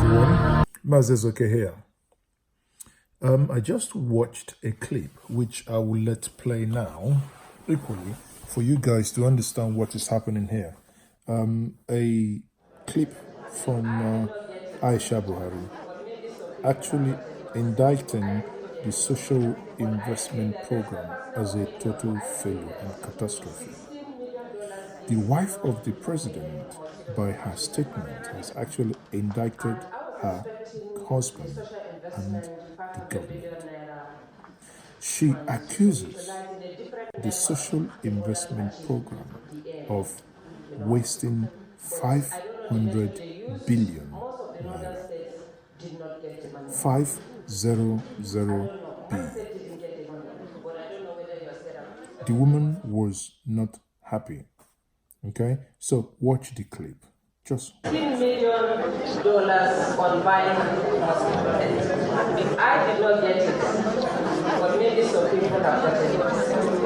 everyone. Mazes okay here. I just watched a clip which I will let play now, equally, for you guys to understand what is happening here. A clip from Aisha Buhari actually indicting the social investment program as a total failure and catastrophe. The wife of the president, by her statement, has actually indicted her husband and the government. She accuses the social investment program of wasting 500 billion naira. 500b. The woman was not happy. Okay, so watch the clip. Just $15 million on buying hospital. I did not get it, but maybe some people have gotten it.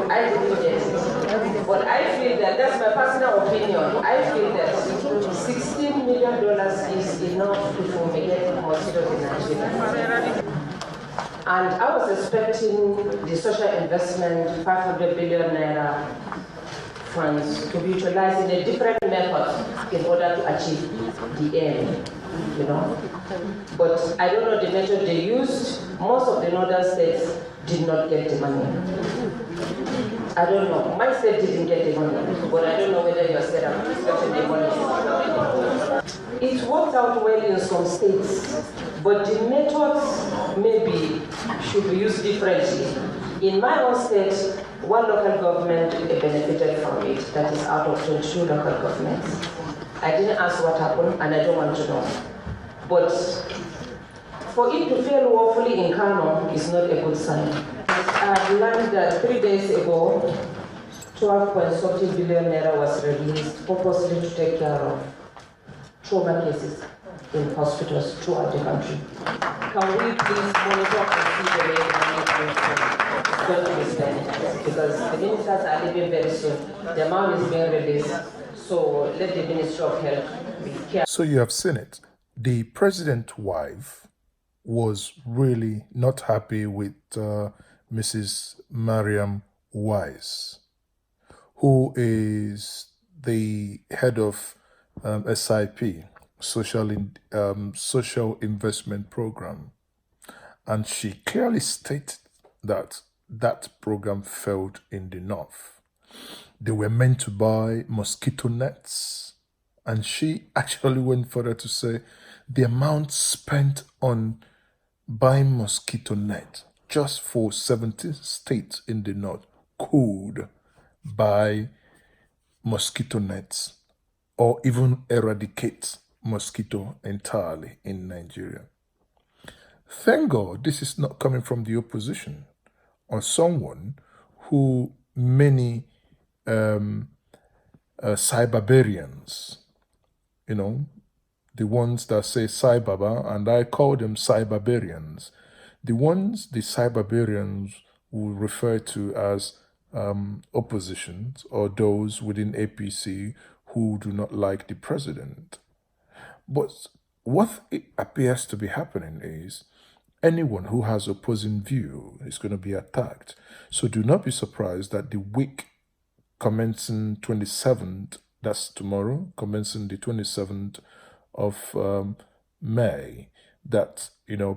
I didn't get it. But I feel that, that's my personal opinion, I feel that $16 million is enough to fumigate hospitals in Nigeria. And I was expecting the social investment, 500 billion naira funds to be utilized in a different method in order to achieve the aim, But I don't know the method they used. Most of the northern states did not get the money. I don't know. My state didn't get the money, but I don't know whether your state has gotten the money. It worked out well in some states, but the methods maybe should be used differently. In my own state, one local government benefited from it, that is out of 22 local governments. I didn't ask what happened, and I don't want to know. But for it to fail woefully in Kano is not a good sign. I've learned that 3 days ago, 12.something billion naira was released purposely to take care of trauma cases in hospitals throughout the country. Can we please monitor and see the way the money is going to be spent? Because the ministers are leaving very soon. The amount is being released. So let the Ministry of Health be careful. So you have seen it. The president's wife was really not happy with Mrs. Mariam Wise, who is the head of SIP, Social Investment Program. And she clearly stated that that program failed in the north. They were meant to buy mosquito nets. And she actually went further to say the amount spent on buying mosquito net just for 70 states in the north could buy mosquito nets or even eradicate mosquito entirely in Nigeria. Thank God this is not coming from the opposition or someone who many cyberbarians, the ones that say cybaba, and I call them cyberbarians. The cyberbarians will refer to as oppositions or those within APC who do not like the president. But what it appears to be happening is anyone who has opposing view is going to be attacked. So do not be surprised that the week commencing 27th, that's tomorrow, commencing the 27th of May, that,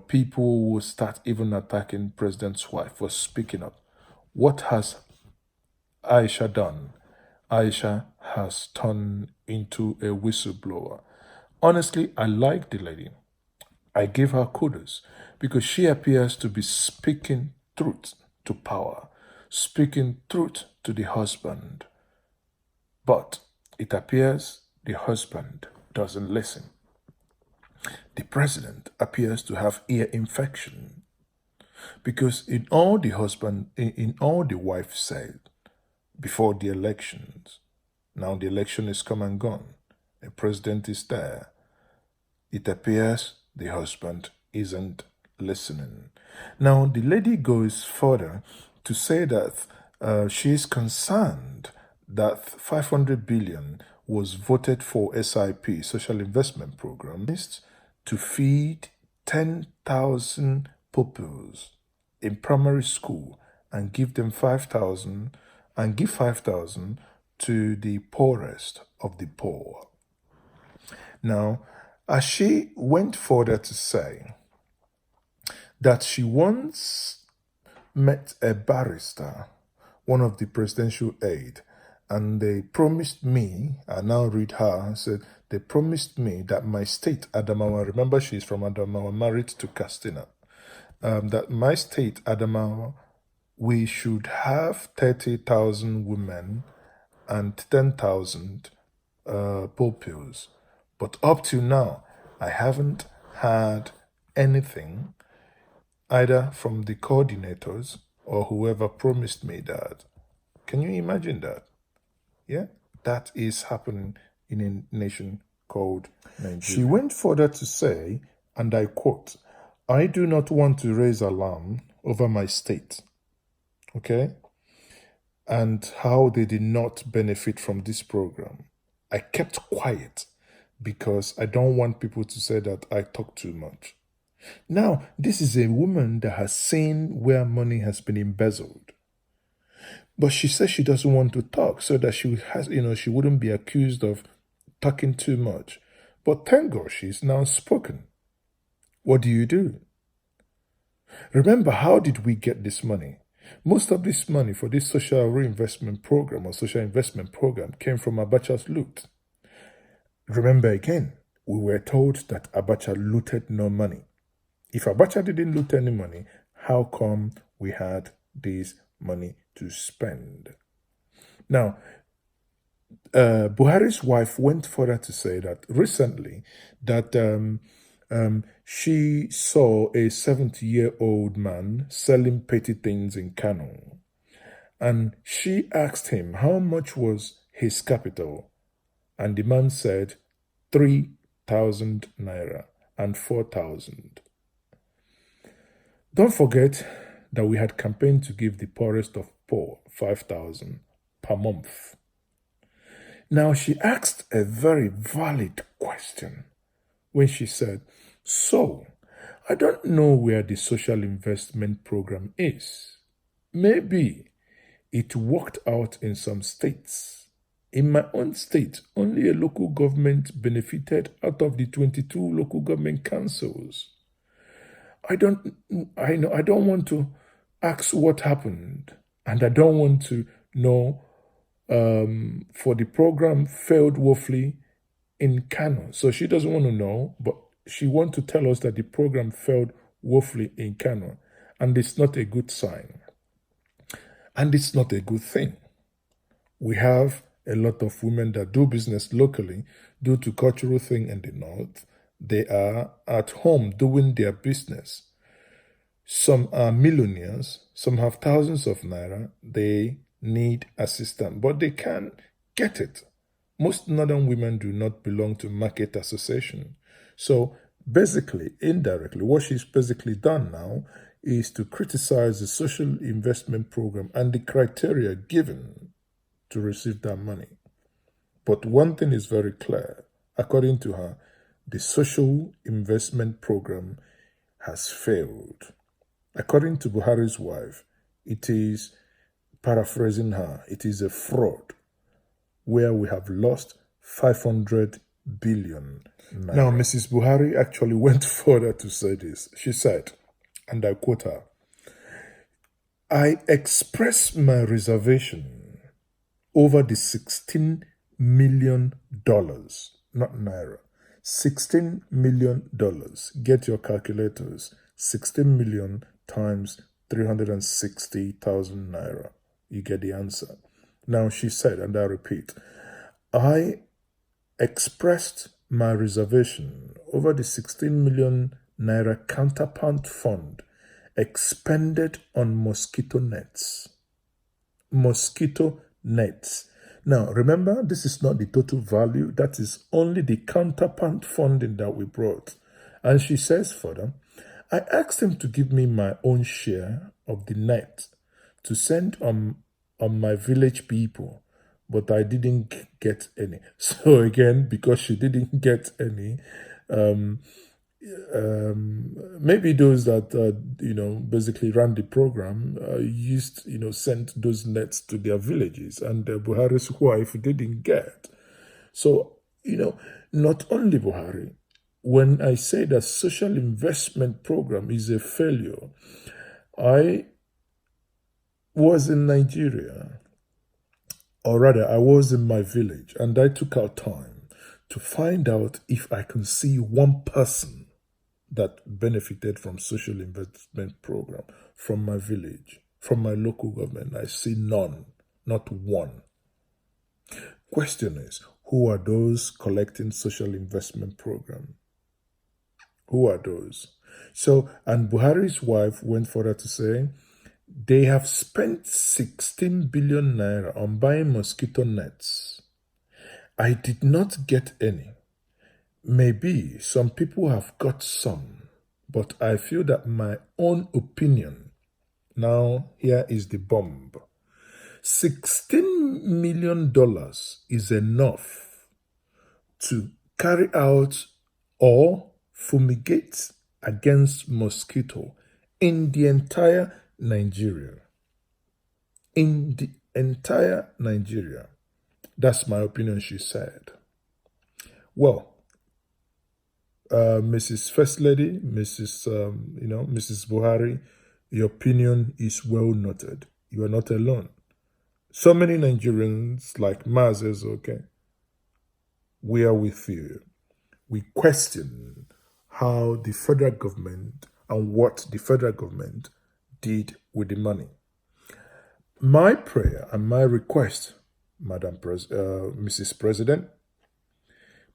people will start even attacking president's wife for speaking up. What has Aisha done? Aisha has turned into a whistleblower. Honestly, I like the lady. I give her kudos because she appears to be speaking truth to power, speaking truth to the husband. But it appears the husband doesn't listen. The president appears to have ear infection because in all the wife said before the elections, now the election is come and gone, a president is there, it appears the husband isn't listening. Now the lady goes further to say that she is concerned that 500 billion was voted for SIP, Social Investment Program, to feed 10,000 pupils in primary school and give them 5,000 and give 5,000 to the poorest of the poor. Now, as she went further to say that she once met a barrister, one of the presidential aide, and they promised me, I now read her, said, they promised me that my state, Adamawa, remember she's from Adamawa, married to Castina, that my state, Adamawa, we should have 30,000 women and 10,000 pupils. But up to now, I haven't had anything either from the coordinators or whoever promised me that. Can you imagine that? Yeah, that is happening in a nation called Nigeria. She went further to say, and I quote, I do not want to raise alarm over my state, okay, and how they did not benefit from this program. I kept quiet because I don't want people to say that I talk too much. Now, this is a woman that has seen where money has been embezzled. But she says she doesn't want to talk so that she wouldn't be accused of talking too much. But thank God she's now spoken. What do you do? Remember, how did we get this money? Most of this money for this social reinvestment program or social investment program came from Abacha's loot. Remember again, we were told that Abacha looted no money. If Abacha didn't loot any money, how come we had this money to spend? Now, Buhari's wife went further to say that recently that she saw a 70-year-old man selling petty things in Kano. And she asked him how much was his capital. And the man said 3,000 naira and 4,000. Don't forget that we had campaigned to give the poorest of poor 5,000 per month. Now, she asked a very valid question when she said, so, I don't know where the social investment program is. Maybe it worked out in some states. In my own state, only a local government benefited out of the 22 local government councils. I don't want to ask what happened, and I don't want to know for the program failed woefully in Kano. So she doesn't want to know, but she wants to tell us that the program failed woefully in Kano, and it's not a good sign. And it's not a good thing. We have a lot of women that do business locally due to cultural thing in the north. They are at home doing their business. Some are millionaires, some have thousands of naira. They need assistance, but they can get it. Most northern women do not belong to market association. So basically, indirectly, what she's basically done now is to criticize the social investment program and the criteria given to receive that money. But one thing is very clear. According to her, the social investment program has failed. According to Buhari's wife, it is, paraphrasing her, it is a fraud where we have lost 500 billion naira. Now, Mrs. Buhari actually went further to say this. She said, and I quote her, I express my reservation over the $16 million, not naira, $16 million. Get your calculators. 16 million times 360,000 naira. You get the answer. Now she said, and I repeat, I expressed my reservation over the 16 million naira counterpart fund expended on mosquito nets. Mosquito nets. Now, remember, this is not the total value. That is only the counterpart funding that we brought. And she says further, I asked him to give me my own share of the net to send on my village people, but I didn't get any. So again, because she didn't get any, maybe those that basically ran the program used sent those nets to their villages, and Buhari's wife didn't get. So not only Buhari. When I say that social investment program is a failure, I was in Nigeria, or rather, I was in my village, and I took out time to find out if I can see one person that benefited from social investment program from my village, from my local government. I see none, not one. Question is, who are those collecting social investment program? Who are those? So, and Buhari's wife went further to say, they have spent 16 billion naira on buying mosquito nets. I did not get any. Maybe some people have got some, but I feel that my own opinion, now here is the bomb. $16 million is enough to carry out or fumigate against mosquito in the entire Nigeria. In the entire Nigeria. That's my opinion, she said. Well, Mrs. First Lady, Mrs. Buhari, your opinion is well noted. You are not alone. So many Nigerians, like Mazes, okay, we are with you. We question how the federal government and what the federal government did with the money. My prayer and my request, Mrs. President,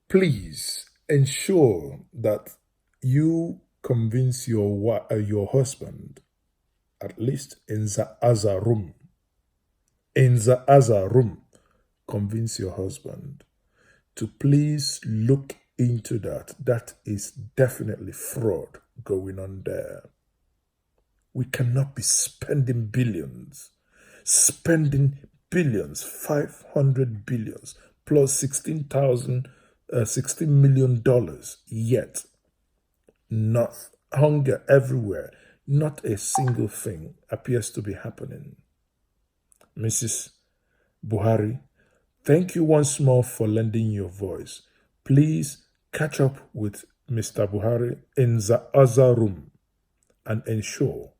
please ensure that you convince your husband, at least in the other room. In the other room, convince your husband to please look into that. That is definitely fraud going on there. We cannot be spending billions, 500 billions plus $16 million, yet not hunger everywhere. Not a single thing appears to be happening. Mrs. Buhari, thank you once more for lending your voice. Please catch up with Mr. Buhari in the other room and ensure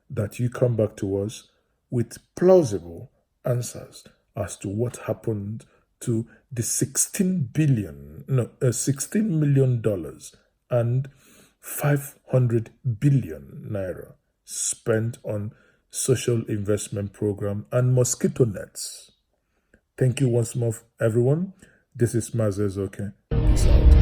that you come back to us with plausible answers as to what happened to the $16 million and 500 billion naira spent on social investment program and mosquito nets. Thank you once more, everyone. This is Mazes, okay? Peace out.